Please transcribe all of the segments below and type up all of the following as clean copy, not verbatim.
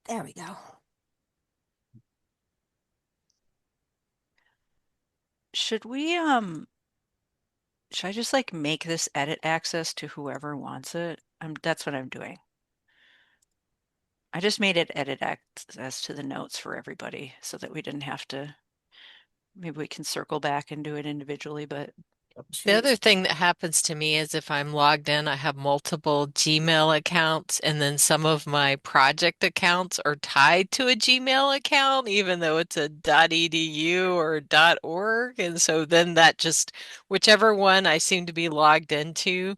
There we go. Should we, should I just like make this edit access to whoever wants it? That's what I'm doing. I just made it edit access to the notes for everybody so that we didn't have to, maybe we can circle back and do it individually, but The other thing that happens to me is if I'm logged in, I have multiple Gmail accounts, and then some of my project accounts are tied to a Gmail account, even though it's a .edu or .org. And so then that just, whichever one I seem to be logged into,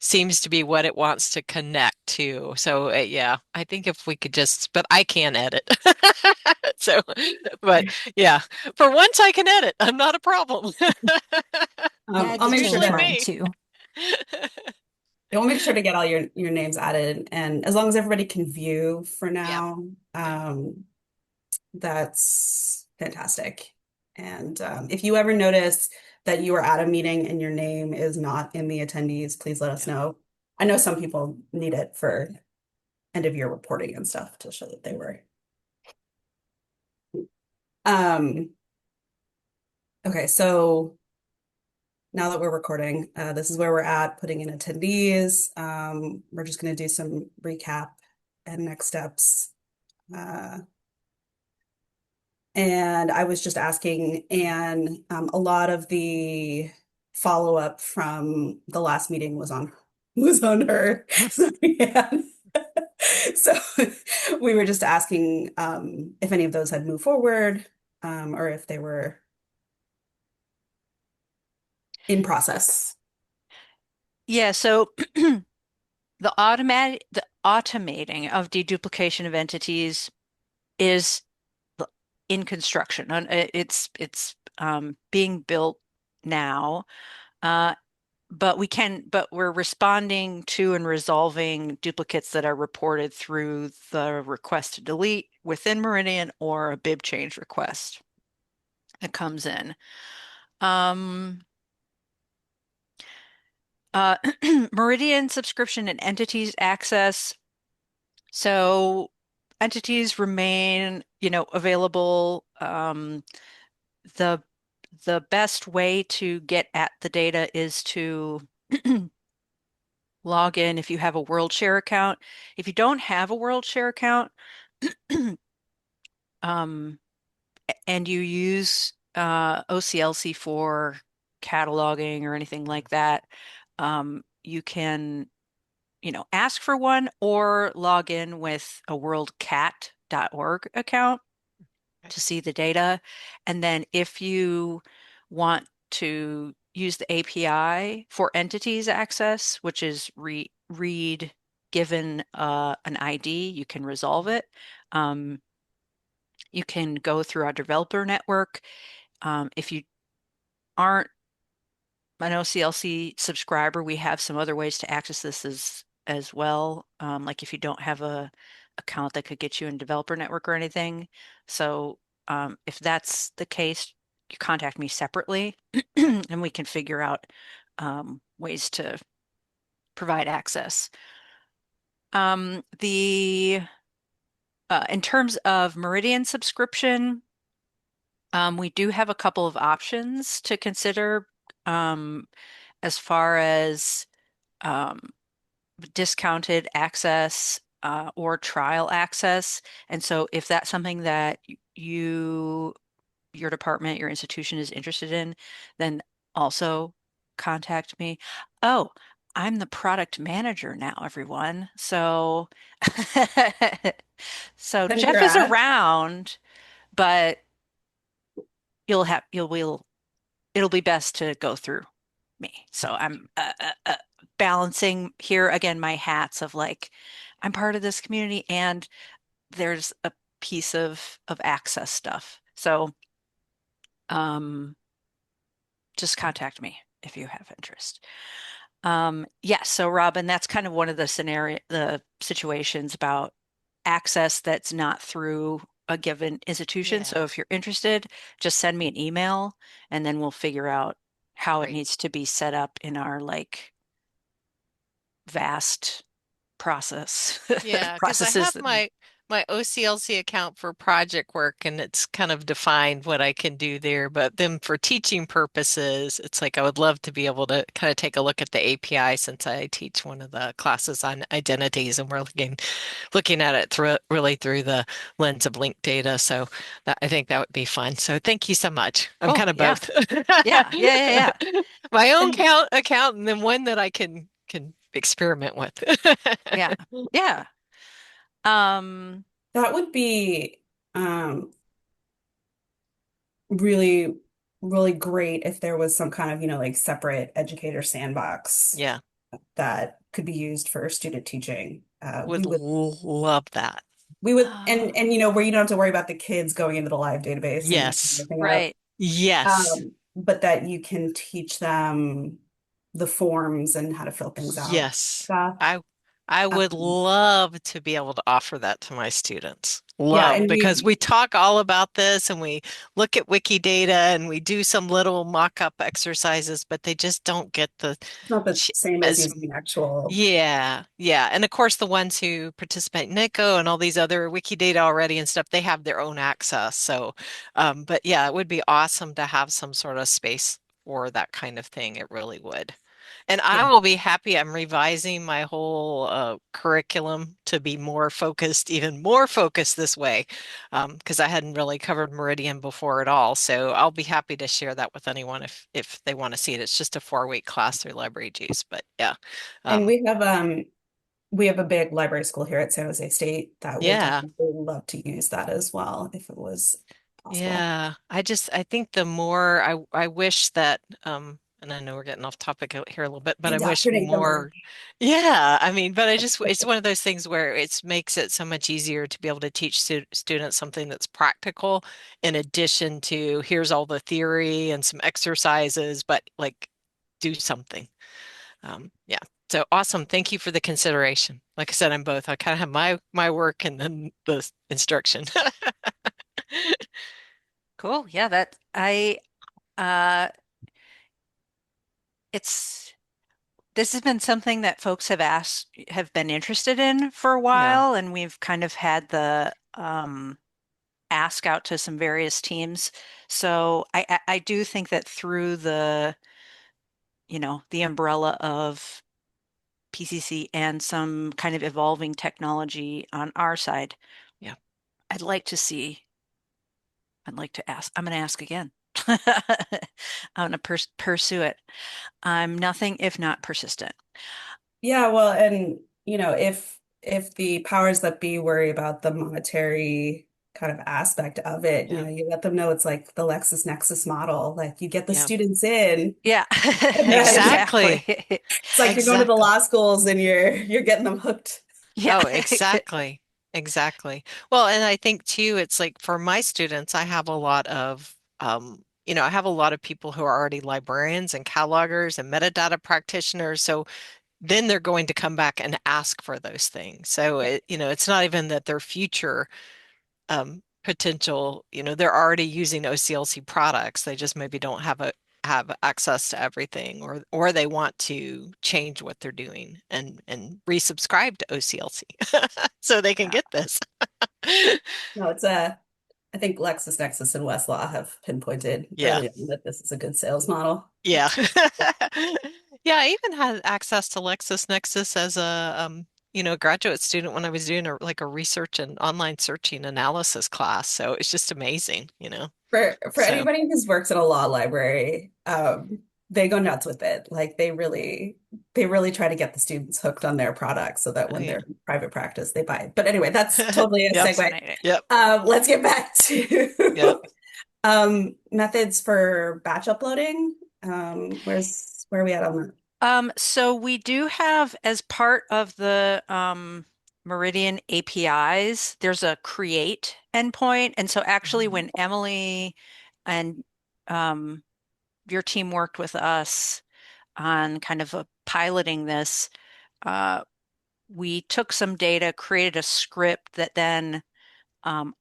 seems to be what it wants to connect to. So yeah, I think if we could just, but I can't edit. So, but yeah, for once I can edit. I'm not a problem. yeah, I It's I'll make just been sure usually to trying me. to. we'll make sure to get all your names added, and as long as everybody can view for Yep. now, Yep. that's fantastic. And if you ever notice that you are at a meeting and your name is not in the attendees, please let us Yep. know. I know some people need it for end of year reporting and stuff to show that they were. Um, okay, so now that we're recording, this is where we're at, putting in attendees. We're just going to do some recap and next steps. Uh, and I was just asking Anne, a lot of the follow-up from the last meeting was on her. So, yeah. So we were just asking if any of those had moved forward, or if they were in process. Yeah, so the automating of deduplication of entities is in construction. It's being built now. Uh, but we're responding to and resolving duplicates that are reported through the request to delete within Meridian or a bib change request that comes in. Um, uh, Meridian subscription and entities access. So entities remain, available. The the best way to get at the data is to log in if you have a WorldShare account. If you don't have a WorldShare account, um, and you use OCLC for cataloging or anything like that, you can, ask for one or log in with a WorldCat.org account Okay. to see the data. And then if you want to use the API for entities access, which is read given an ID, you can resolve it. Um, you can go through our developer network. If you aren't an OCLC subscriber, we have some other ways to access this as well. Like if you don't have a account that could get you in developer network or anything. So if that's the case, you contact me separately and we can figure out ways to provide access. The In terms of Meridian subscription, we do have a couple of options to consider as far as um, discounted access or trial access. And so if that's something that your department, your institution is interested in, then also contact me. Oh, I'm the product manager now, everyone. So so Jeff is Congrats. around, but you'll have you'll will it'll be best to go through me. So I'm balancing here again my hats of like I'm part of this community and there's a piece of access stuff. So just contact me if you have interest. Yes, so Robin, that's kind of one of the situations about access that's not through a given institution. So Yeah. if you're interested, just send me an email and then we'll figure out how it Great. needs to be set up in our like vast Yeah, because I processes have that need. my my OCLC account for project work, and it's kind of defined what I can do there. But then for teaching purposes, it's like I would love to be able to kind of take a look at the API since I teach one of the classes on identities, and we're looking at it through really through the lens of linked data. So I think that would be fun. So thank you so much. I'm Cool. kind of Yeah. both. Yeah. Yeah. Yeah. Yeah. My own And account and then one that I can experiment with. Yeah. Yeah. Um, that would be um, really, really great if there was some kind of, like separate educator sandbox Yeah, that could be used for student teaching. would love that. And where you don't have to worry about the kids going into the live database and looking Yes. everything up, right. Yes. but that you can teach them the forms and how to fill things out, Yes. stuff. I would Um, love to be able to offer that to my students. yeah, Love, and because we talk all about this and we look at Wikidata and we do some little mock-up exercises, but they just don't get the it's not the ch- same as as using actual. yeah, yeah. And of course the ones who participate in EMCO and all these other Wikidata already and stuff, they have their own access. So but yeah, it would be awesome to have some sort of space for that kind of thing. It really would. And Yeah. I will be happy. I'm revising my whole curriculum to be more focused, even more focused this way, because I hadn't really covered Meridian before at all. So I'll be happy to share that with anyone if they want to see it. It's just a 4-week class through Library Juice, but yeah, And um, we have a big library school here at San Jose State that would yeah. definitely love to use that as well if it was possible. Yeah, I think the more I wish that and I know we're getting off topic here a little bit, but I wish Indoctrinate them early. more yeah, I mean, but I just it's one of those things where it makes it so much easier to be able to teach students something that's practical in addition to here's all the theory and some exercises, but like do something. Yeah. So awesome. Thank you for the consideration. Like I said, I'm both. I kind of have my work and then the instruction. Cool. Yeah, that uh it's this has been something that folks have been interested in for a Yeah. while, and we've kind of had the ask out to some various teams. So I do think that through the umbrella of PCC and some kind of evolving technology on our side, Yeah. I'd like to see, I'd like to ask, I'm going to ask again. I'm going to pursue it. I'm nothing if not persistent. Yeah, well, and if the powers that be worry about the monetary kind of aspect of it, Yeah. you let them know it's like the LexisNexis model. Like you get the Yeah. students in, Yeah, and then Exactly. exactly. it's like you're going to the Exactly. law schools and you're getting them hooked. Yeah. Oh, exactly. Exactly. Well, and I think too, it's like for my students, I have a lot of, I have a lot of people who are already librarians and catalogers and metadata practitioners. So then they're going to come back and ask for those things. So it's not even that their future potential, they're already using OCLC products. They just maybe don't have access to everything or they want to change what they're doing and resubscribe to OCLC so they can Yeah. get this. No, I think LexisNexis and Westlaw have pinpointed Yeah. early on that this is a good sales model. Yeah. Yeah, I even had access to LexisNexis as a graduate student when I was doing like a research and online searching analysis class. So it's just amazing. For So, anybody who's worked in a law library, they go nuts with it. Like they really try to get the students hooked on their products so that oh when they're yeah. in private practice, they buy it. But anyway, that's totally a Yep. segue. Fascinating. Yep. Let's get back Yep. to methods for batch uploading. Where are we at on that? So we do have, as part of the Meridian APIs, there's a create endpoint. And so actually when Emily and um, your team worked with us on kind of piloting this, uh, we took some data, created a script that then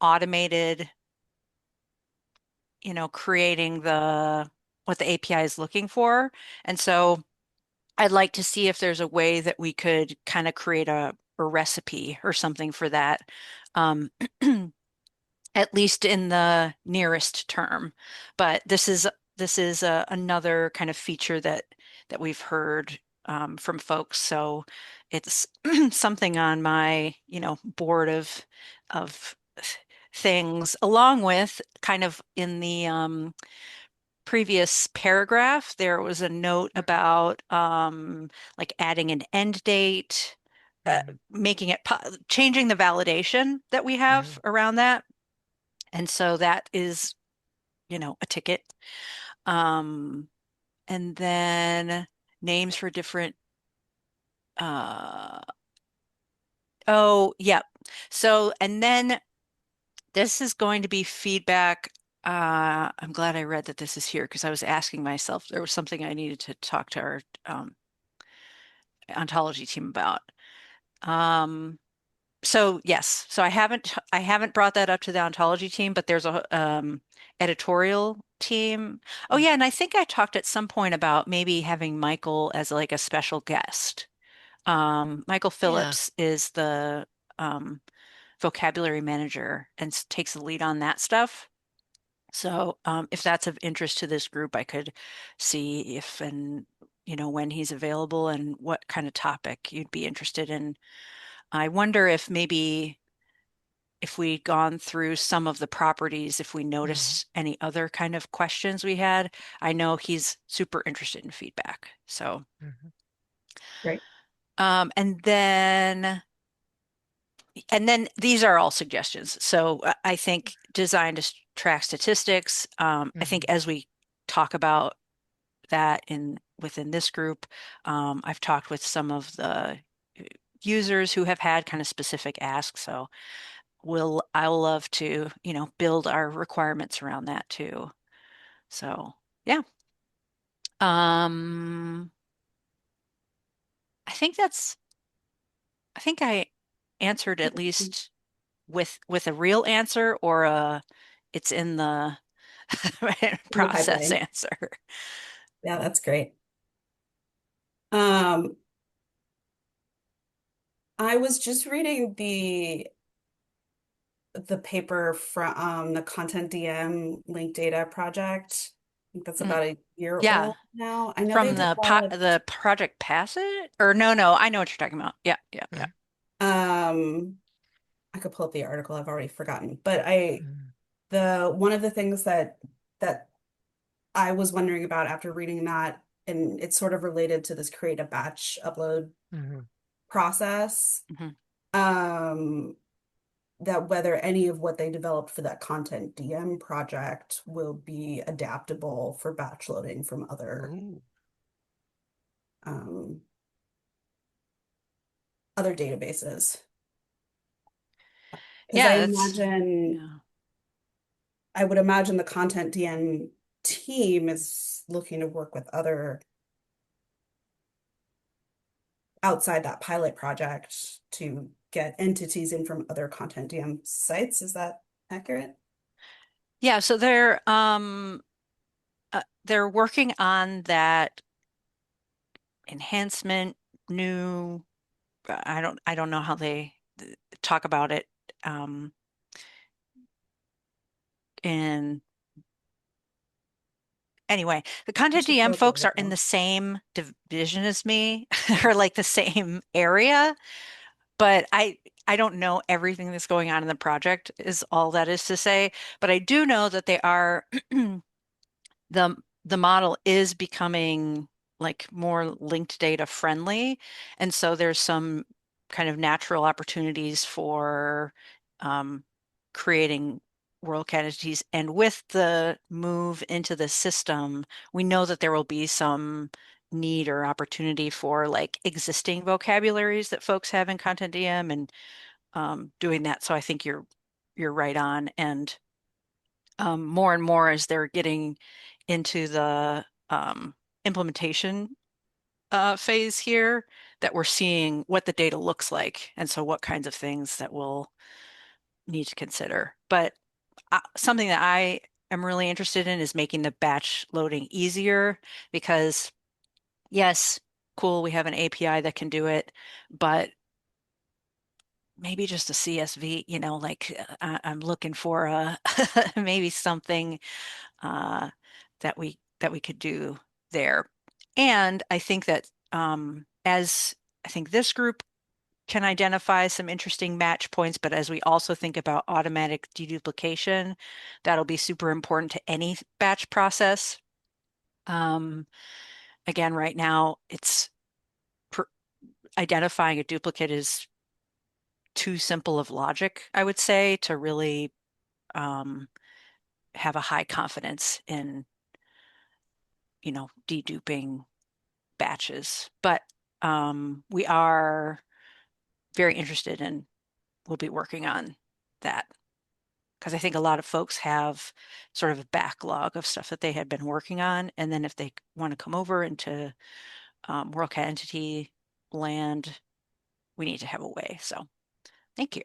automated, creating what the API is looking for. And so I'd like to see if there's a way that we could kind of create a recipe or something for that um, at least in the nearest term. But this is another kind of feature that we've heard from folks. So it's something on my, board of things, along with kind of in the previous paragraph, there was a note about like adding an end date, Mhm. making it changing the validation that we have Mhm. around that. And so that is, a ticket. Um, and then names for different, uh, oh, yep. So, and then this is going to be feedback. I'm glad I read that this is here because I was asking myself, there was something I needed to talk to our ontology team about. Um, so yes, so I haven't brought that up to the ontology team, but there's a editorial team. Oh yeah, and I think I talked at some point about maybe having Michael as like a special guest. Michael Yeah. Phillips is the um, vocabulary manager and takes the lead on that stuff. So if that's of interest to this group, I could see if and when he's available and what kind of topic you'd be interested in. I wonder if maybe if we'd gone through some of the properties, if we Mhm. noticed any other kind of questions we had. I know he's super interested in feedback. So, Mhm. Great. and then these are all suggestions. So I think design to track statistics. I think Mhm. as we talk about that within this group, I've talked with some of the users who have had kind of specific asks. So I'll love to, build our requirements around that too. So yeah. Um, I think I think I answered at least with a real answer or a it's in the In the process pipeline. answer. Yeah, that's great. Um, I was just reading the paper from the Content DM linked data project. I think that's Mm, about a year yeah, old now. I know they from developed the Project Pass It or no, I know what you're talking about. Yeah, yeah, yeah. Mhm. um I could pull up the article, I've already forgotten. But I Mhm. the one of the things that I was wondering about after reading that, and it's sort of related to this create a batch upload Mhm. process, Mhm. um, that whether any of what they developed for that content DM project will be adaptable for batch loading from Ooh. um, other databases. Because Yeah, that's yeah. I would imagine the content DM team is looking to work with other outside that pilot project to get entities in from other content DM sites. Is that accurate? Yeah, so they're working on that enhancement new I don't know how they talk about it um in anyway, the I content should DM pull up the folks are in article. the same division as me or like the same area, but I don't know everything that's going on in the project is all that is to say, but I do know that they are the the model is becoming like more linked data friendly. And so there's some kind of natural opportunities for um, creating WorldCat entities. And with the move into the system, we know that there will be some need or opportunity for like existing vocabularies that folks have in Content DM and doing that. So I think you're right on. And more and more as they're getting into the implementation phase here, that we're seeing what the data looks like, and so what kinds of things that we'll need to consider. But something that I am really interested in is making the batch loading easier because, yes, cool, we have an API that can do it, but maybe just a CSV, like I'm looking for a maybe something uh, that we could do there. And I think that as I think this group can identify some interesting match points, but as we also think about automatic deduplication, that'll be super important to any batch process. Um, Again, right now, it's pr identifying a duplicate is too simple of logic, I would say, to really um, have a high confidence in, deduping batches. But we are very interested in, we'll be working on that because I think a lot of folks have sort of a backlog of stuff that they had been working on. And then if they want to come over into WorldCat entity land, we need to have a way. So thank you.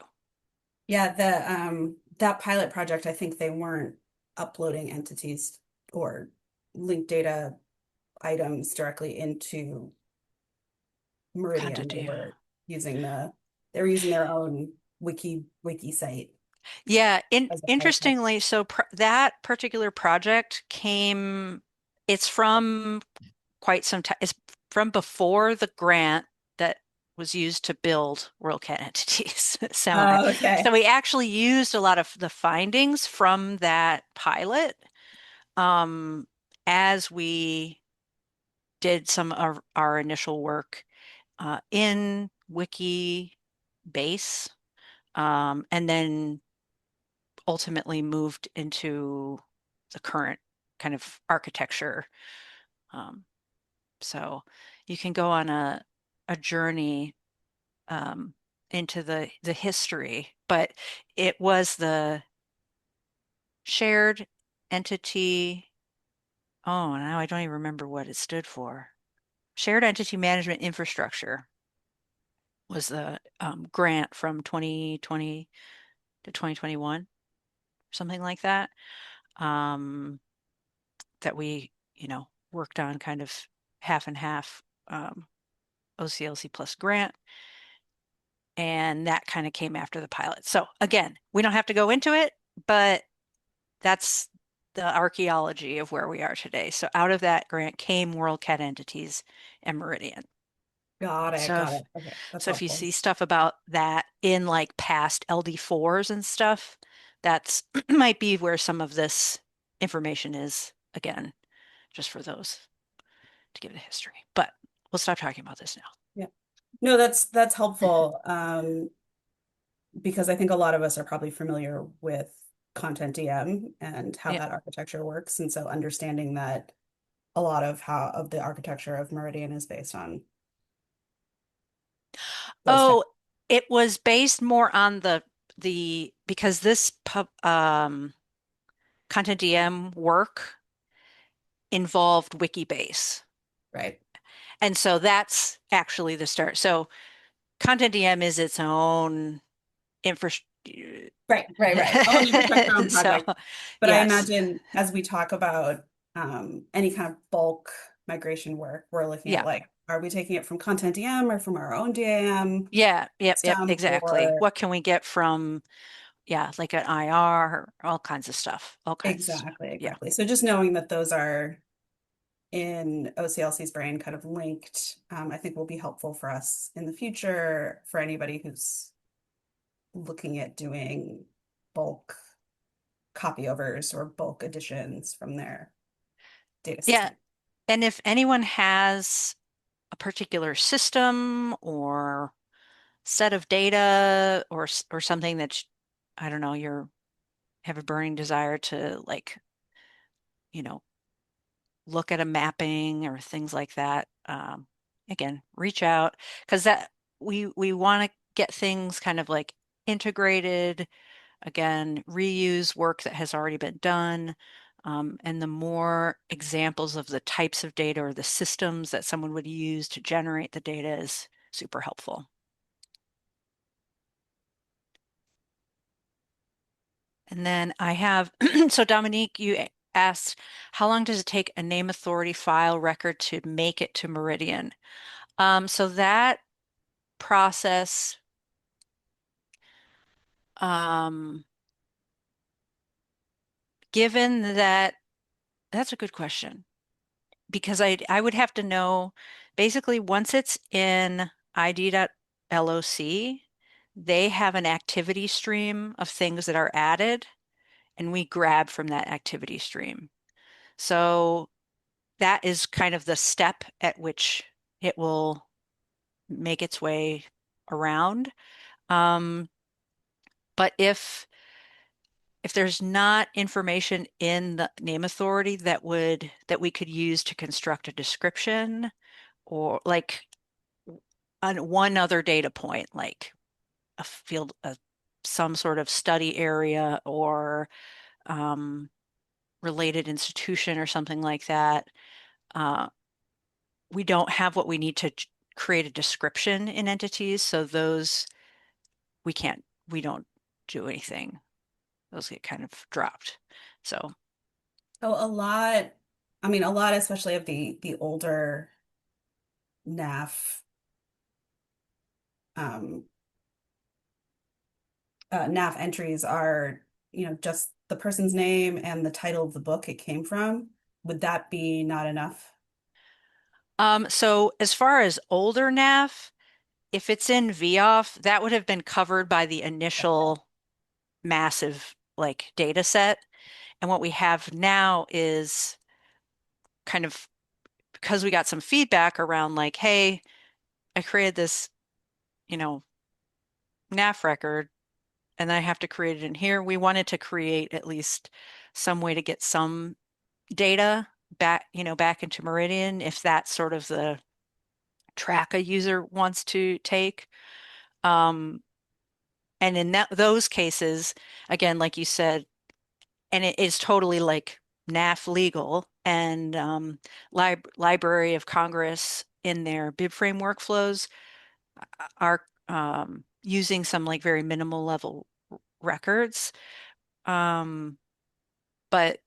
Yeah, the that pilot project, I think they weren't uploading entities or linked data items directly into Meridian. Quantity. They were using their own wiki site Yeah, as a part of it. interestingly, so that particular project it's from quite some time, it's from before the grant that was used to build WorldCat entities. Oh, So okay. we actually used a lot of the findings from that pilot um, as we did some of our initial work in Wiki base, and then ultimately moved into the current kind of architecture. Um, so you can go on a journey um, into the history, but it was the shared entity. Oh, now I don't even remember what it stood for. Shared Entity Management Infrastructure was the grant from 2020 to 2021, something like that. Um, that we, worked on kind of half and half OCLC plus grant. And that kind of came after the pilot. So again, we don't have to go into it, but that's the archaeology of where we are today. So out of that grant came WorldCat entities and Meridian. Got it. So Got if it. Okay, that's so if you helpful. see stuff about that in like past LD4s and stuff, that's might be where some of this information is again, just for those to give the history. But we'll stop talking about this now. Yeah. No, that's helpful. Because I think a lot of us are probably familiar with Content DM and how Yeah. that architecture works. And so understanding that a lot of how of the architecture of Meridian is based on those types. Oh, it was based more on the because this Content DM work involved Wikibase. Right. And so that's actually the start. So Content DM is its own infrastructure. Right, right, right. Own infrastructure, own So project. But I yes. imagine as we talk about any kind of bulk migration work, we're looking at Yeah. like, are we taking it from Content DM or from our own DAM Yeah. Yep, system exactly. or What can we get from, yeah, like an IR, all kinds of stuff, all kinds of stuff. exactly, Yeah. exactly. So just knowing that those are in OCLC's brain kind of linked, I think will be helpful for us in the future for anybody who's looking at doing bulk copyovers or bulk additions from their data Yeah. system. And if anyone has a particular system or set of data or something that I don't know, you're have a burning desire to like, you know, look at a mapping or things like that. Again, reach out because that we want to get things kind of like integrated. Again, reuse work that has already been done. And the more examples of the types of data or the systems that someone would use to generate the data is super helpful. And then I have, so Dominique, you asked, how long does it take a name authority file record to make it to Meridian? So that process Um, given that, that's a good question because I would have to know basically once it's in id.loc, they have an activity stream of things that are added and we grab from that activity stream. So that is kind of the step at which it will make its way around. Um, but if there's not information in the name authority that we could use to construct a description or like on one other data point, like a field, some sort of study area or um, related institution or something like that, uh, we don't have what we need to create a description in entities. So those we can't, we don't do anything. Those get kind of dropped. So, So a lot, I mean, a lot, especially of the older NAF um, NAF entries are, just the person's name and the title of the book it came from. Would that be not enough? so as far as older NAF, if it's in VOF, that would have been covered by the initial massive like data set. And what we have now is kind of because we got some feedback around like, hey, I created this, you know, NAF record and then I have to create it in here. We wanted to create at least some way to get some data back, back into Meridian if that's sort of the track a user wants to take. Um, and in those cases, again, like you said, and it is totally like NAF legal and Library of Congress in their BibFrame workflows are using some like very minimal level records. Um, but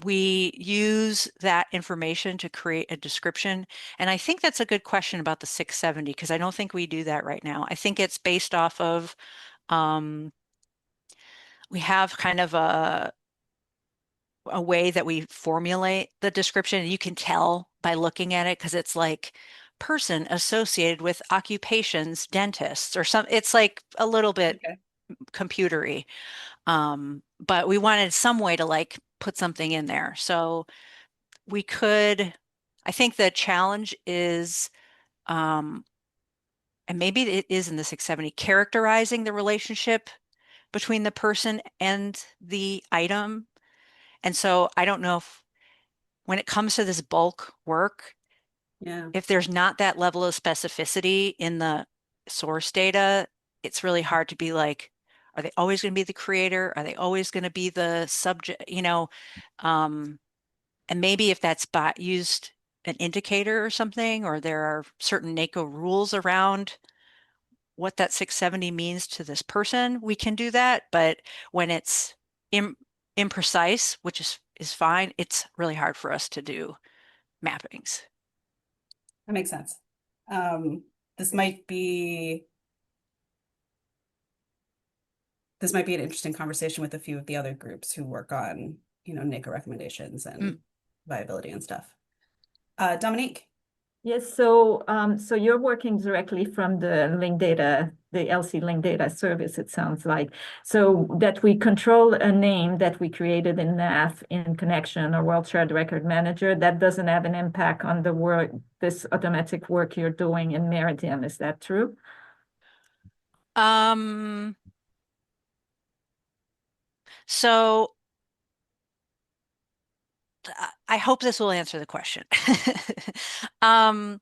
we use that information to create a description. And I think that's a good question about the 670 because I don't think we do that right now. I think it's based off of um, we have kind of a way that we formulate the description. And you can tell by looking at it because it's like person associated with occupations, dentists, or some. It's like a little bit Okay. computery. But we wanted some way to like put something in there. So we could, I think the challenge is, um, and maybe it is in the 670, characterizing the relationship between the person and the item. And so I don't know if when it comes to this bulk work, Yeah. if there's not that level of specificity in the source data, it's really hard to be like, are they always going to be the creator? Are they always going to be the subject? Um, and maybe if that's used an indicator or something, or there are certain NACO rules around what that 670 means to this person, we can do that. But when it's Im imprecise, which is fine, it's really hard for us to do mappings. That makes sense. Um, this might be this might be an interesting conversation with a few of the other groups who work on, NACO recommendations Mm. and viability and stuff. Dominique. Yes, so you're working directly from the link data, the LC link data service, it sounds like. So that we control a name that we created in NAF in Connection or World Shared Record Manager, that doesn't have an impact on the work, this automatic work you're doing in Meridian. Is that true? Um, so I hope this will answer the question. Um,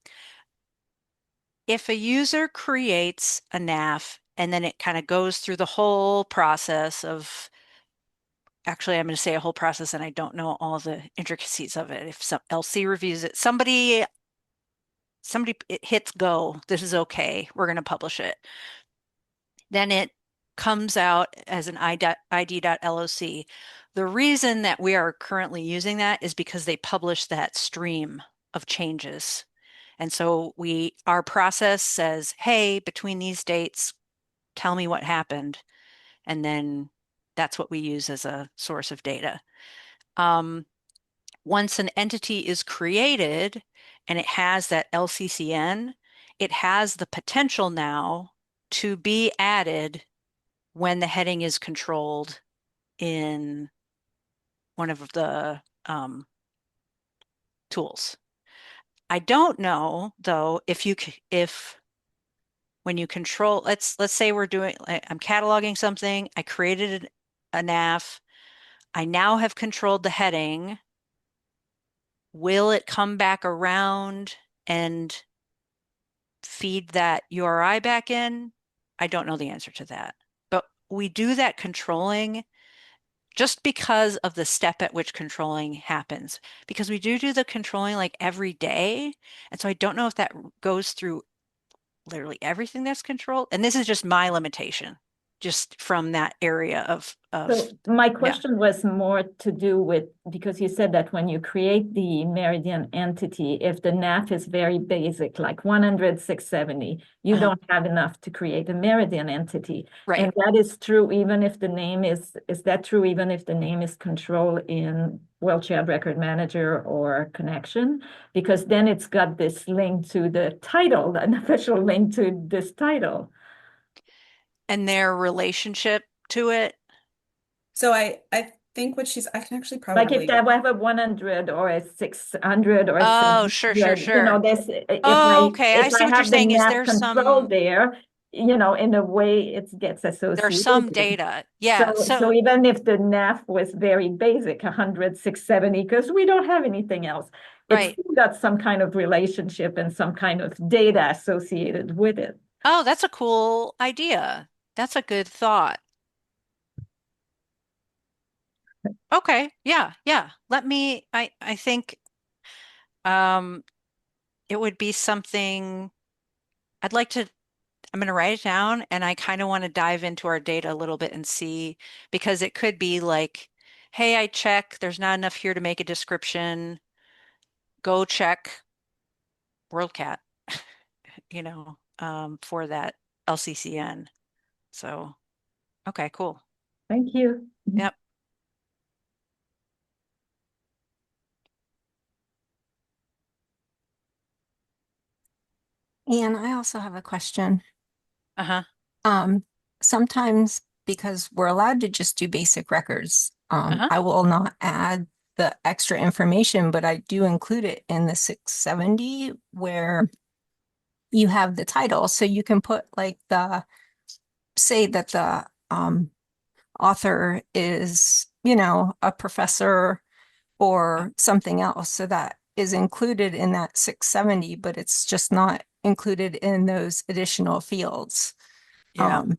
if a user creates a NAF and then it kind of goes through the whole process of, actually, I'm going to say a whole process and I don't know all the intricacies of it. If some LC reviews it, somebody it hits go, this is okay, we're going to publish it. Then it comes out as an id.loc. The reason that we are currently using that is because they publish that stream of changes. And so our process says, hey, between these dates, tell me what happened, and then that's what we use as a source of data. Um, Once an entity is created and it has that LCCN, it has the potential now to be added when the heading is controlled in one of the tools. I don't know though if when you control, let's say we're doing, I'm cataloging something, I created a NAF, I now have controlled the heading. Will it come back around and feed that URI back in? I don't know the answer to that. But we do that controlling just because of the step at which controlling happens. Because we do the controlling like every day. And so I don't know if that goes through literally everything that's controlled. And this is just my limitation, just from that area of So my yeah. question was more to do with, because you said that when you create the Meridian entity, if the NAF is very basic, like 100,670, you Uh-huh. don't have enough to create a Meridian entity. Right. And that is true even if the name is that true even if the name is control in WorldCat Record Manager or Connection? Because then it's got this link to the title, an official link to this title. And their relationship to it. So I think what she's I can actually Like if they probably have a 100 or a 600 or a Oh, sure, sure, 700, you know, sure. this, Oh, okay. I if see I what you're have the saying is nav control there, you know, in a way it gets there's some associated. data. Yeah. So So, even if the nav was very basic, 100, 670, because we don't have anything else, it's right. still got some kind of relationship and some kind of data associated with it. Oh, that's a cool idea. That's a good thought. Okay. Yeah. Yeah. I think um it would be something I'd like to I'm going to write it down and I kind of want to dive into our data a little bit and see because it could be like, hey, I check, there's not enough here to make a description. Go check WorldCat, for that LCCN. So, okay, cool. Thank you. Yep. And I also have a question. Uh-huh. Um, Sometimes because we're allowed to just do basic records, Uh-huh. I will not add the extra information, but I do include it in the 670 where you have the title. So you can put like say that the author is, a professor or something else. So that is included in that 670, but it's just not included in those additional fields. Yeah. Um,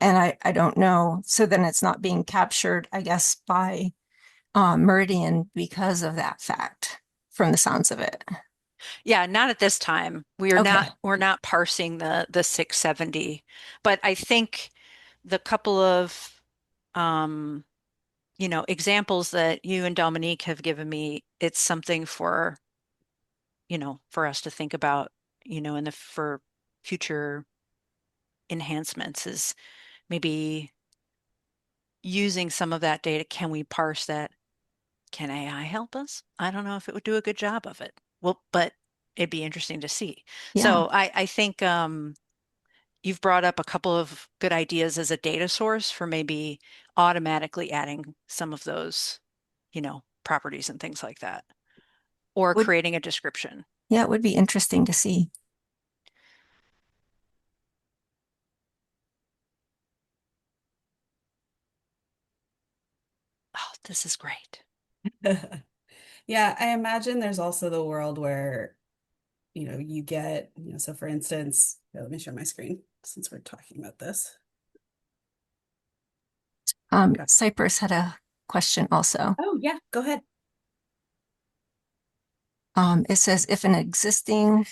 and I don't know. So then it's not being captured, I guess, by Meridian because of that fact, from the sounds of it. Yeah, not at this time. Okay. We're not parsing the 670, but I think the couple of um, examples that you and Dominique have given me, it's something for us to think about, in the for future enhancements is maybe using some of that data. Can we parse that? Can AI help us? I don't know if it would do a good job of it. Well, but it'd be interesting to see. Yeah. So I think you've brought up a couple of good ideas as a data source for maybe automatically adding some of those, properties and things like that, or Would creating a description. Yeah, it would be interesting to see. Oh, this is great. Yeah, I imagine there's also the world where, you get, so for instance, here, let me share my screen since we're talking about this. Okay. Cypress had a question also. Oh, yeah, go ahead. It says if an existing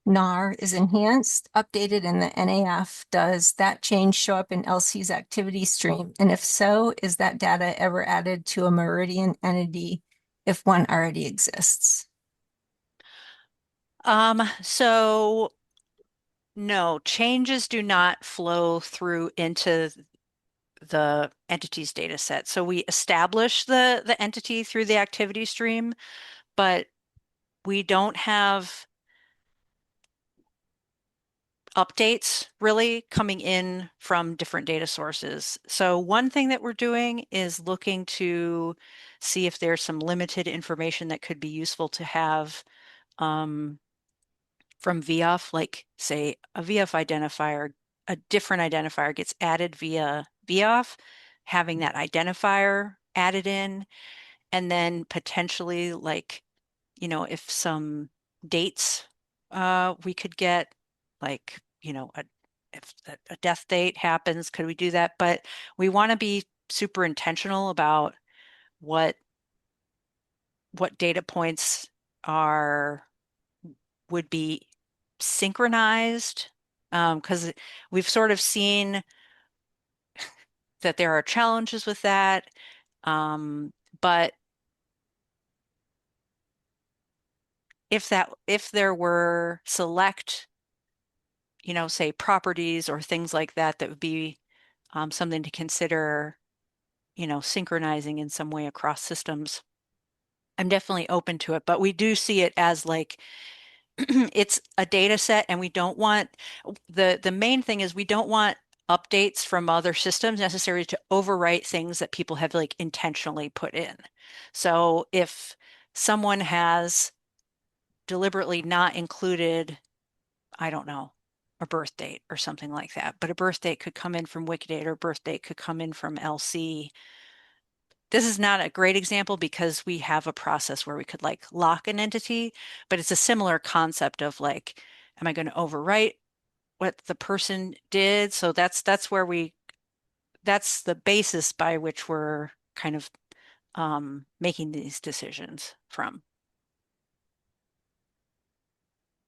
NAR is enhanced, updated in the NAF, does that change show up in LC's activity stream? And if so, is that data ever added to a Meridian entity if one already exists? So No, changes do not flow through into the entity's data set. So we establish the entity through the activity stream, but we don't have updates really coming in from different data sources. So one thing that we're doing is looking to see if there's some limited information that could be useful to have from VOF, like say a VOF identifier, a different identifier gets added via VOF, having that identifier added in, and then potentially like, if some dates we could get, like, if a death date happens, could we do that? But we want to be super intentional about what data points are would be synchronized, because we've sort of seen that there are challenges with that. But if there were select, say properties or things like that, that would be something to consider, synchronizing in some way across systems. I'm definitely open to it, but we do see it as like it's a data set, and we don't want the main thing is we don't want updates from other systems necessary to overwrite things that people have like intentionally put in. So if someone has deliberately not included, I don't know, a birth date or something like that, but a birth date could come in from Wikidata, or a birth date could come in from LC. This is not a great example because we have a process where we could like lock an entity, but it's a similar concept of like, am I going to overwrite what the person did? So that's the basis by which we're kind of making these decisions from.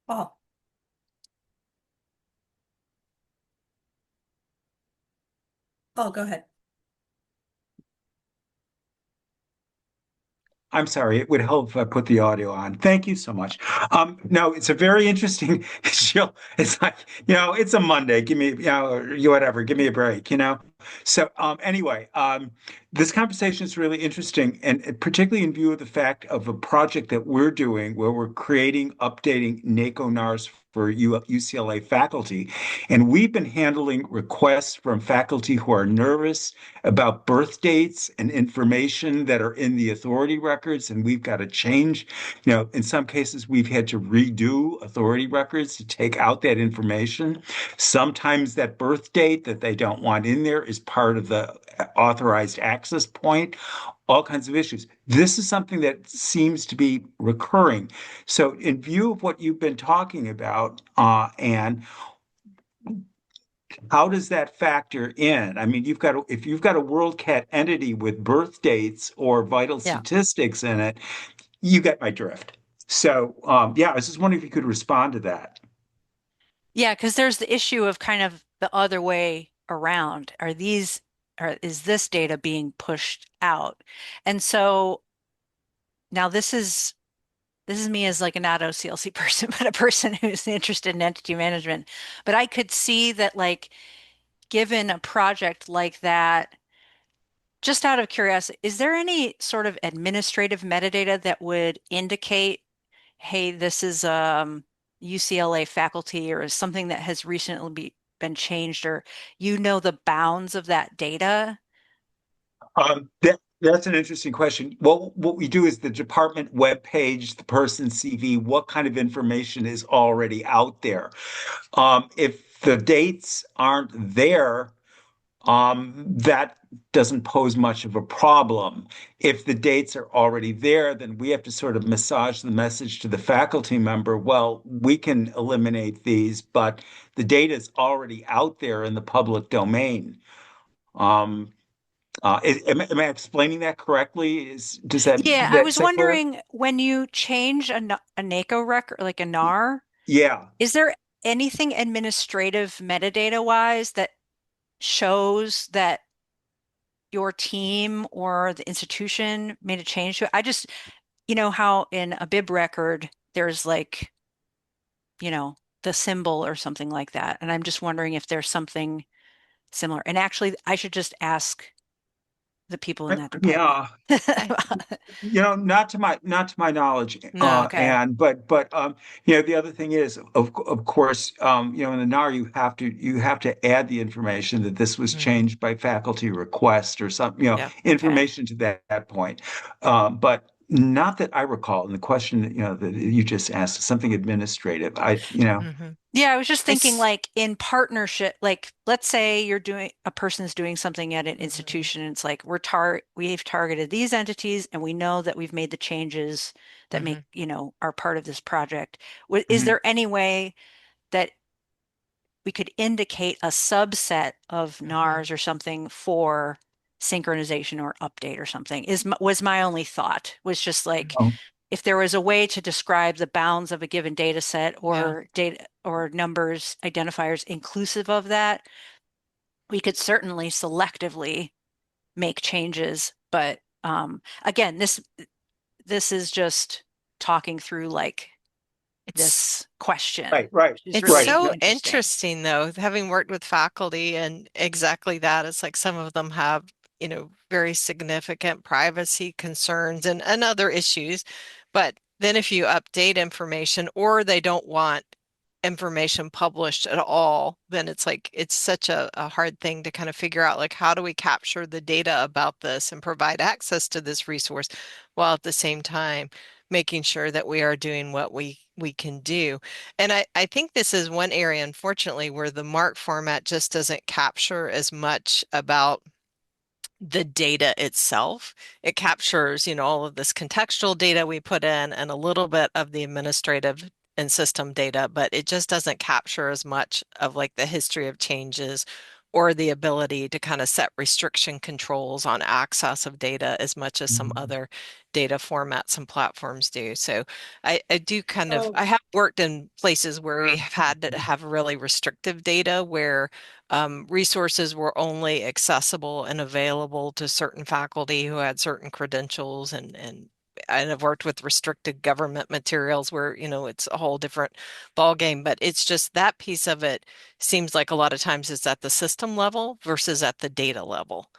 Oh, oh, go ahead. I'm sorry, it would help if I put the audio on. Thank you so much. No, it's a very interesting issue. It's like, it's a Monday. Give me, whatever, give me a break. So, anyway, this conversation is really interesting, and particularly in view of the fact of a project that we're doing where we're creating, updating NACO NARS for UCLA faculty. And we've been handling requests from faculty who are nervous about birth dates and information that are in the authority records, and we've got to change. In some cases, we've had to redo authority records to take out that information. Sometimes that birth date that they don't want in there is part of the authorized access point, all kinds of issues. This is something that seems to be recurring. So, in view of what you've been talking about, Anne, how does that factor in? I mean, if you've got a WorldCat entity with birth dates or vital Yeah. statistics in it, you get my drift. So, yeah, I was just wondering if you could respond to that. Yeah, because there's the issue of kind of the other way around. Is this data being pushed out? And so now this is me as like a not OCLC person, but a person who's interested in entity management. But I could see that, like, given a project like that, just out of curiosity, is there any sort of administrative metadata that would indicate, hey, this is UCLA faculty, or is something that has recently been changed, or the bounds of that data? That's an interesting question. Well, what we do is the department webpage, the person's CV, what kind of information is already out there? If the dates aren't there, that doesn't pose much of a problem. If the dates are already there, then we have to sort of massage the message to the faculty member. Well, we can eliminate these, but the data is already out there in the public domain. Um, am I explaining that correctly? Does that Yeah, I that's was that clear? wondering, when you change a NACO record, like a NAR, Yeah. is there anything administrative metadata wise that shows that your team or the institution made a change to it? I just, how in a bib record, there's like, the symbol or something like that. And I'm just wondering if there's something similar. And actually, I should just ask the people in that department. Yeah, I, not to my knowledge. no. Okay. The other thing is, of course, in the NAR you have to add the information that this was Hmm. changed by faculty request or something, Yeah. Okay. information to that point. But not that I recall. And the question that you just asked, something administrative. Hmm. Yeah, I was just thinking It's like in partnership, like let's say a person's doing something at an Mhm. institution and it's like we've targeted these entities and we know that we've made the changes that Hmm. make, are part of this project. Is Mhm. there any way that we could indicate a subset of Hmm. NARs or something for synchronization or update or something was my only thought was just like Oh, if there was a way to describe the bounds of a given data set Yeah. or data or numbers identifiers inclusive of that, we could certainly selectively make changes. But again, this is just talking through like It's this question, right, right, which is It's right. really so interesting. interesting though, having worked with faculty and exactly that. It's like some of them have, very significant privacy concerns and other issues. But then if you update information or they don't want information published at all, then it's like it's such a hard thing to kind of figure out like how do we capture the data about this and provide access to this resource while at the same time making sure that we are doing what we can do. And I think this is one area, unfortunately, where the MARC format just doesn't capture as much about the data itself. It captures, all of this contextual data we put in and a little bit of the administrative and system data, but it just doesn't capture as much of like the history of changes or the ability to kind of set restriction controls on access of data as much as some Mhm. other data formats and platforms do. So I do kind of, Oh, I have worked in places where we have had to have really restrictive data where resources were only accessible and available to certain faculty who had certain credentials and I've worked with restricted government materials where, it's a whole different ball game, but it's just that piece of it seems like a lot of times it's at the system level versus at the data level.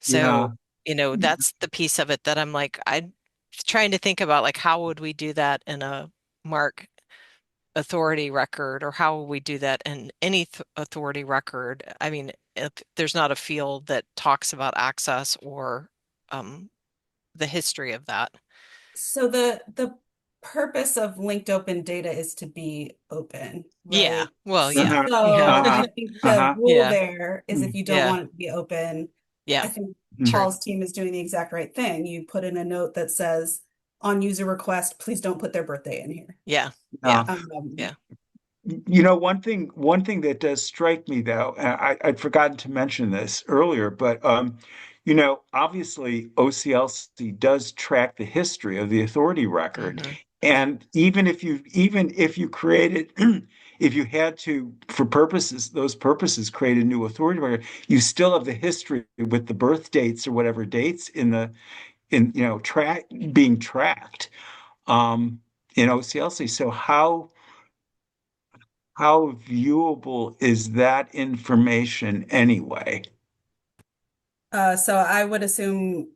Yeah. So, that's the piece of it that I'm trying to think about like how would we do that in a MARC authority record, or how will we do that in any authority record? I mean, if there's not a field that talks about access or um, the history of that. so the purpose of linked open data is to be open, Yeah. right? Well, yeah. Uh-huh. Yeah. So I Uh-huh. think the Uh-huh. rule Yeah. there is if Mm. you don't Yeah. want it to be open, I Yeah. think Mm. True. Paul's team is doing the exact right thing. You put in a note that says, on user request, please don't put their birthday in here. Yeah. Yeah. Uh, Yeah. one thing that does strike me though, and I'd forgotten to mention this earlier, but obviously OCLC does track the history of the authority record. Hmm. Yeah. And even if you created if you had to, for those purposes, create a new authority record, you still have the history with the birth dates or whatever dates track being tracked um in OCLC. So how viewable is that information anyway? So I would assume,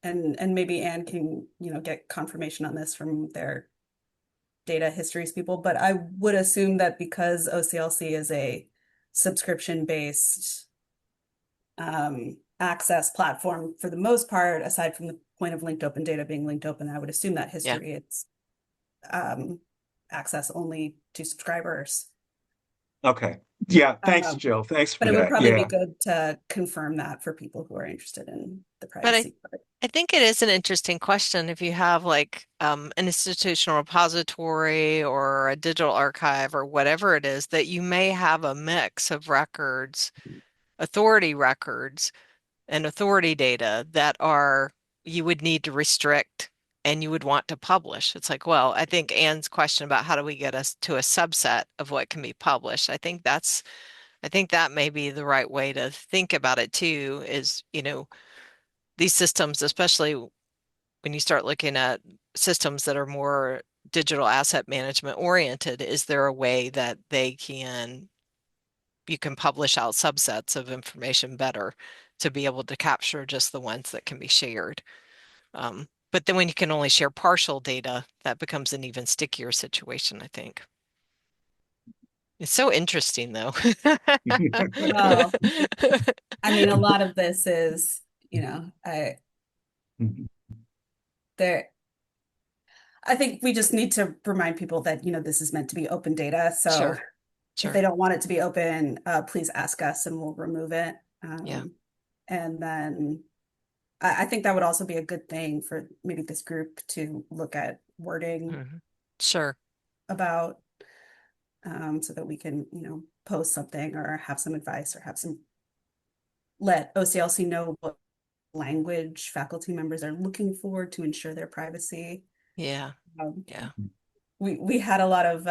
and maybe Anne can, get confirmation on this from their data histories people, but I would assume that because OCLC is a subscription-based access platform for the most part, aside from the point of linked open data being linked open, I would assume that Yeah. history is um, access only to subscribers. Okay. Yeah, thanks, Um, Jill. Thanks but for it would that. probably be Yeah. good to confirm that for people who are interested in the But I privacy part. I think it is an interesting question if you have like an institutional repository or a digital archive or whatever it is that you may have a mix of records, authority records and authority data that are you would need to restrict and you would want to publish. It's like, well, I think Anne's question about how do we get us to a subset of what can be published. I think that may be the right way to think about it too, is, these systems, especially when you start looking at systems that are more digital asset management oriented, is there a way that you can publish out subsets of information better to be able to capture just the ones that can be shared? But then when you can only share partial data, that becomes an even stickier situation, I think. It's so interesting, though. Well, I mean, a lot of this is, there. I think we just need to remind people that, this is meant to be open data. So Sure, if they sure. don't want it to be open, please ask us and we'll remove it. Yeah. And then I think that would also be a good thing for maybe this group to look at wording Sure. about, so that we can, post something or have some advice or let OCLC know what language faculty members are looking for to ensure their privacy. Yeah. Um, Yeah. we had a lot of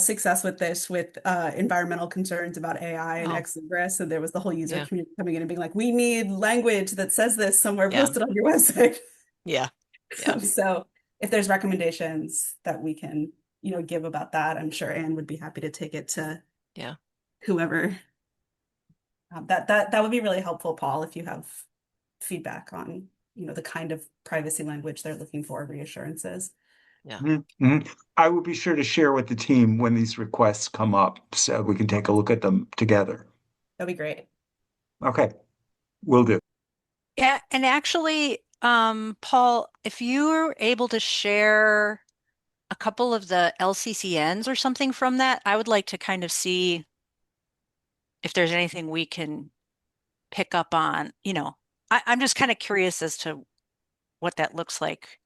success with this with environmental concerns about AI and Oh, ex libris, and there was the whole user yeah. community coming in and being like, we need language that says this somewhere Yeah. posted on your website. Yeah. Yeah. So if there's recommendations that we can, give about that, I'm sure Anne would be happy to take it to Yeah. whoever. That would be really helpful, Paul, if you have feedback on, the kind of privacy language they're looking for, reassurances. Yeah. Mhm. I will be sure to share with the team when these requests come up so we can take a look at them together. That'd be great. Okay, will do. Yeah, and actually, Paul, if you were able to share a couple of the LCCNs or something from that, I would like to kind of see if there's anything we can pick up on. I'm just kind of curious as to what that looks like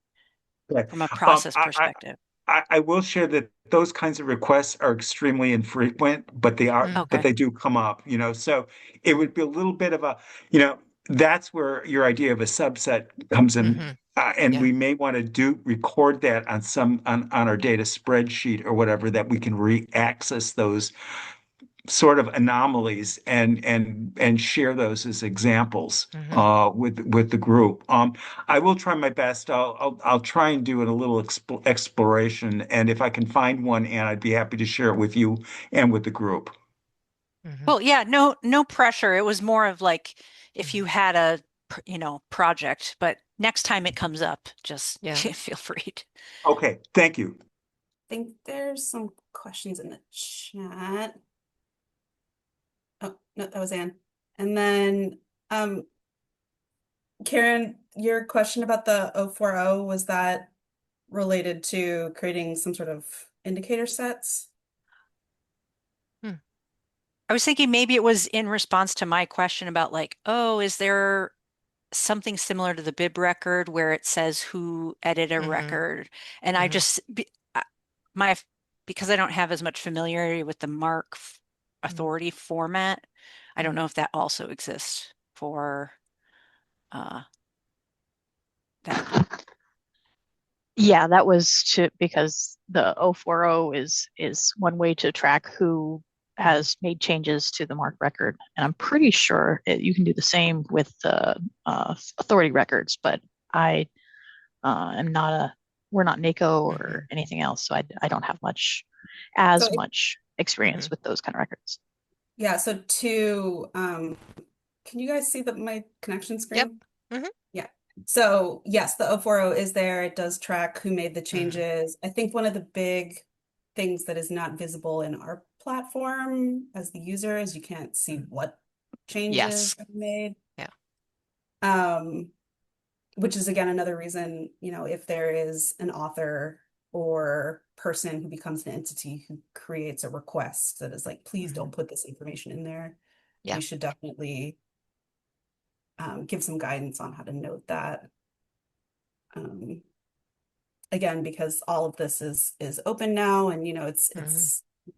Okay. from a Um, process I, I, perspective. I will share that those kinds of requests are extremely infrequent, but Okay. they do come up, so it would be a little bit of a, that's where your idea of a subset comes in. Mm-hmm. And Yeah. we may want to record that on our data spreadsheet or whatever, that we can re-access those sort of anomalies and share those as examples Mm-hmm. with the group. I will try my best. I'll try and do a little exploration, and if I can find one, and I'd be happy to share it with you and with the group. Mm-hmm. Well, yeah, no pressure. It was more of like if Mm-hmm. you had a, project, but next time it comes up, just Yeah. feel free to. Okay, thank you. I think there's some questions in the chat. Oh, no, that was Anne. And then, Karen, your question about the 040, was that related to creating some sort of indicator sets? Hmm. I was thinking maybe it was in response to my question about like, oh, is there something similar to the bib record where it says who edited a Mm-hmm. record? And I Mm-hmm. just my because I don't have as much familiarity with the MARC authority format, I don't Mm-hmm. know if that also exists for that. Yeah, that was because the 040 is one way to track who has made changes to the MARC record, and I'm pretty sure you can do the same with the authority records. But I am not we're not NACO Mm-hmm. or anything else, so I don't have So, as much experience Mm-hmm. with those kind of records. yeah, so can you guys see my connection Yep. screen? Mm-hmm. Yeah. So yes, the 040 is there. It does track who made the Mm-hmm. changes. I think one of the big things that is not visible in our platform as the user is you can't see what changes Yes. are made. Yeah. Which is again another reason, if there is an author or person who becomes an entity who creates a request that is like, please Mm-hmm. don't put this information in there, Yeah. we should definitely give some guidance on how to note that. Again, because all of this is open now, and Mm-hmm.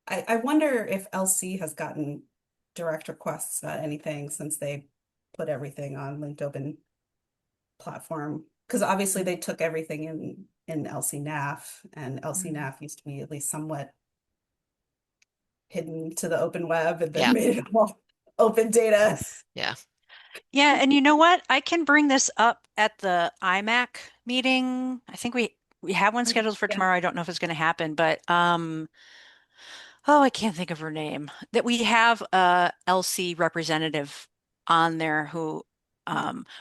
I wonder if LC has gotten direct requests about anything since they put everything on linked open platform, because obviously they took everything in LC NAF, and LC Mm-hmm. NAF used to be at least somewhat hidden to the open web and then Yeah. made it all open data. Yeah. Yeah, and you know what? I can bring this up at the IMAC meeting. I think we have one scheduled for Yeah. tomorrow. I don't know if it's going to happen, but oh, I can't think of her name. That we have a LC representative on there who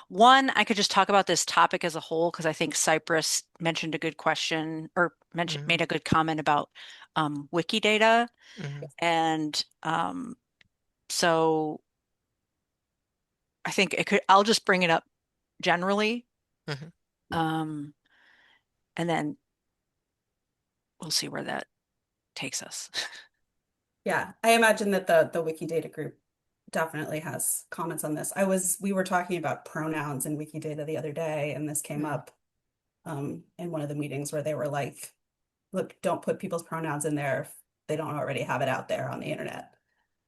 one, I could just talk about this topic as a whole because I think Cypress mentioned a good question or mentioned Mhm. made a good comment about Wikidata. Mhm. And so I think I'll just bring it up generally. Mhm. Um, and then we'll see where that takes us. Yeah, I imagine that the Wikidata group definitely has comments on this. We were talking about pronouns in Wikidata the other day, and this came Mhm. up in one of the meetings where they were like, look, don't put people's pronouns in there if they don't already have it out there on the internet,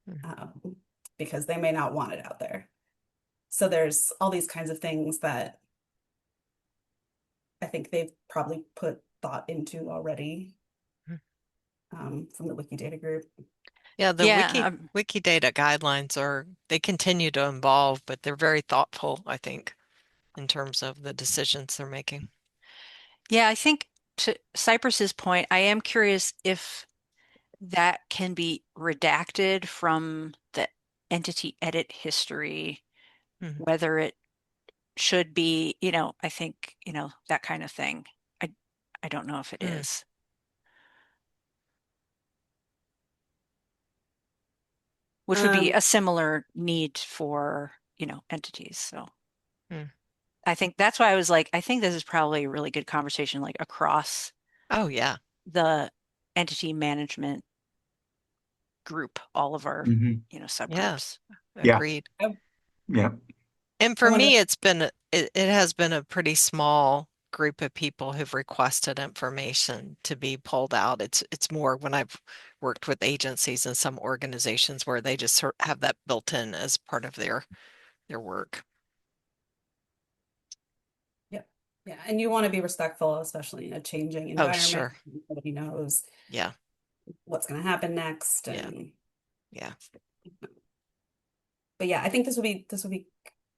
Mhm. because they may not want it out there. So there's all these kinds of things that I think they've probably put thought into already, from the Wikidata group. Yeah, the Yeah, Wikidata guidelines they continue to evolve, but they're very thoughtful, I think, in terms of the decisions they're making. yeah, I think to Cypress's point, I am curious if that can be redacted from the entity edit history, Mhm. whether it should be, I think, that kind of thing. I I don't know if it Mm. is, which would be Um, a similar need for, entities. So Mm. I think that's why I was like, I think this is probably a really good conversation, like across Oh, yeah. the entity management group, all of our, Hmm. Yeah. subgroups. Yeah. Agreed. Yeah. And I for want me, to, it has been a pretty small group of people who've requested information to be pulled out. It's more when I've worked with agencies and some organizations where they just sort have that built in as part of their work. yeah, yeah, and you want to be respectful, especially in a changing Oh, environment. sure. Nobody knows Yeah. what's going to happen next, Yeah. and Yeah. but yeah, I think this would be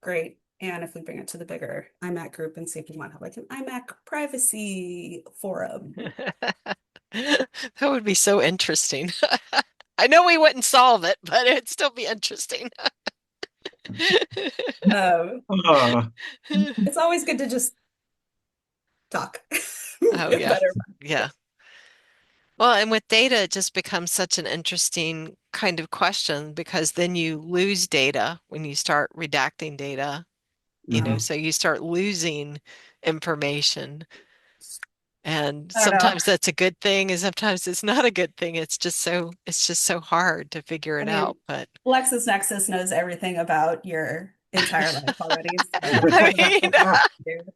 great. And if we bring it to the bigger IMAC group and see if we want to have like an IMAC privacy forum. That would be so interesting. I know we wouldn't solve it, but it'd still be interesting. Um, Uh, it's always good to just talk. Oh, yeah. Better. Yeah. Well, and with data, it just becomes such an interesting kind of question because then you lose data when you start redacting data, mhm. so you start losing information. And I don't know. sometimes that's a good thing, and sometimes it's not a good thing. It's just so hard to figure I it mean, out. But LexisNexis knows everything about your entire life already. So I what the fuck, dude?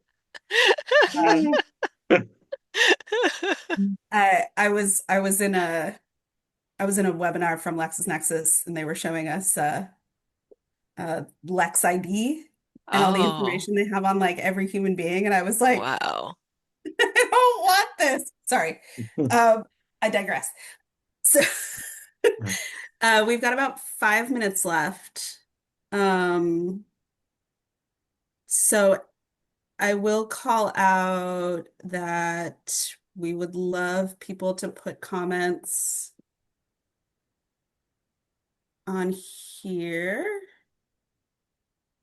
Um, I was in a webinar from LexisNexis, and they were showing us Lex ID and all the oh, information they have on like every human being, and I was like, wow. I don't want this. Sorry. Um, I digress. So we've got about 5 minutes left. Um, so I will call out that we would love people to put comments on here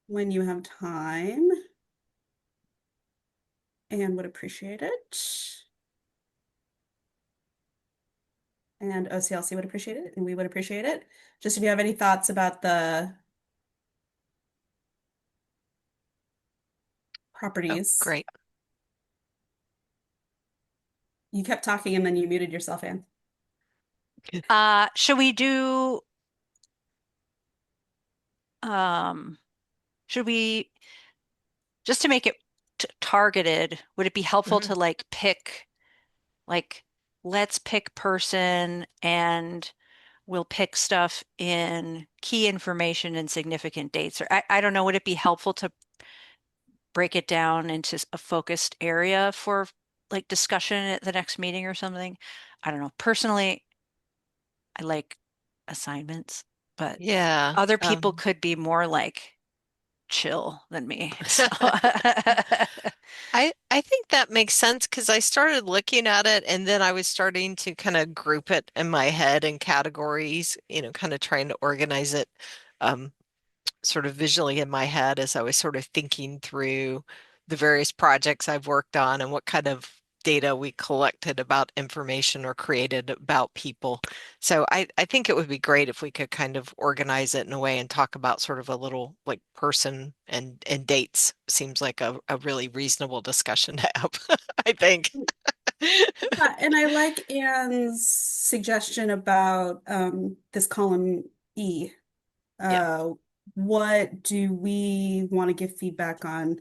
when you have time and would appreciate it. And OCLC would appreciate it, and we would appreciate it. Just if you have any thoughts about the Oh, properties. great. You kept talking and then you muted yourself, Anne. Should we do, um, should we, just to make it targeted, would it be helpful Mhm. to like, let's pick person and we'll pick stuff in key information and significant dates? Or I don't know, would it be helpful to break it down into a focused area for like discussion at the next meeting or something? I don't know. Personally, I like assignments, but Yeah. other people could be more like chill than me. So I think that makes sense because I started looking at it and then I was starting to kind of group it in my head in categories, kind of trying to organize it um, sort of visually in my head as I was sort of thinking through the various projects I've worked on and what kind of data we collected about information or created about people. So I think it would be great if we could kind of organize it in a way and talk about sort of a little like person and dates. Seems like a really reasonable discussion to have, I think. And I like Anne's suggestion about this column E. Yeah, Uh, what do we want to give feedback on?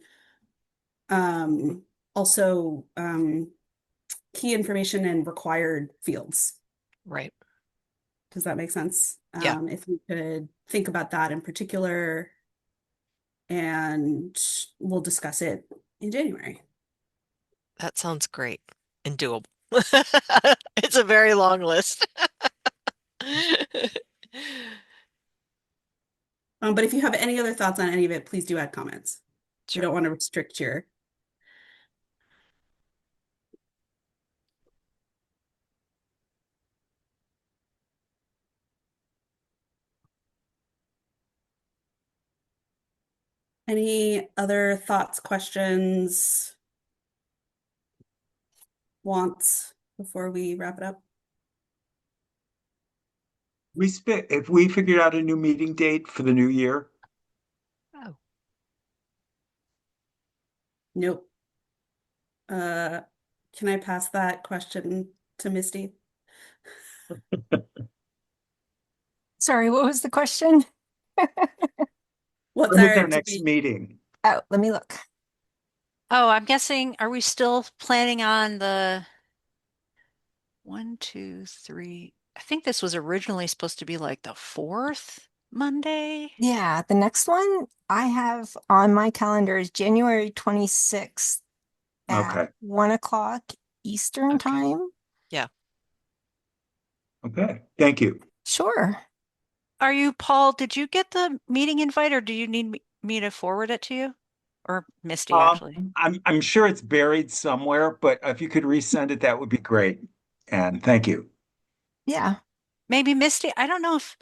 Also, key information and required fields. right. Does that make sense? Yeah, If we could think about that in particular, and we'll discuss it in January. that sounds great and doable. It's a very long list. But if you have any other thoughts on any of it, please do add comments. We Sure. don't want to restrict your. Any other thoughts, questions, wants before we wrap it up? If we figured out a new meeting date for the new year, Oh, Nope. Can I pass that question to Misty? Sorry, what was the question? What's when is our our next debate? meeting? Oh, let me look. oh, I'm guessing, are we still planning on the 1, 2, 3? I think this was originally supposed to be like the fourth Monday. Yeah, the next one I have on my calendar is January 26th at Okay. 1 o'clock Eastern okay. time. Yeah. Okay. Thank you. Sure. Are you, Paul, did you get the meeting invite or do you need me to forward it to you? Or Misty, actually? I'm sure it's buried somewhere, but if you could resend it, that would be great. And thank you. Yeah. Maybe Misty, I don't know if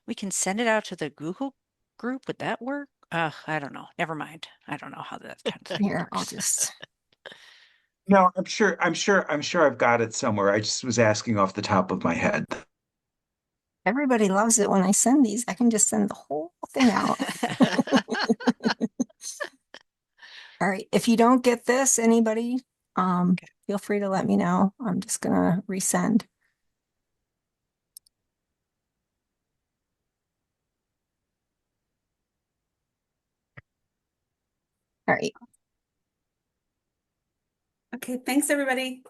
we can send it out to the Google group. Would that work? I don't know. Never mind. I don't know how that kind of thing Here, I'll works. just. No, I'm sure I've got it somewhere. I just was asking off the top of my head. Everybody loves it when I send these. I can just send the whole thing out. All right. If you don't get this, anybody, feel free to let me know. I'm just gonna resend. All right. Okay, thanks everybody.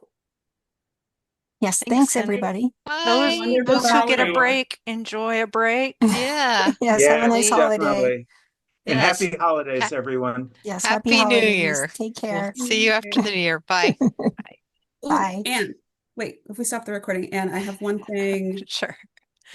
Yes, Thanks, thanks and everybody. those Bye. Wonderful those who get a holiday. break, enjoy a break. Yeah. Yes, have a nice Yes, Hopefully, holiday. definitely. And Yes. happy holidays, Ha everyone. Yes, happy Happy New holidays. Year. Take We'll care. see you after the New Year. Bye. Ooh, Bye. Anne, wait, if we stop the recording, Anne, I have one thing. sure.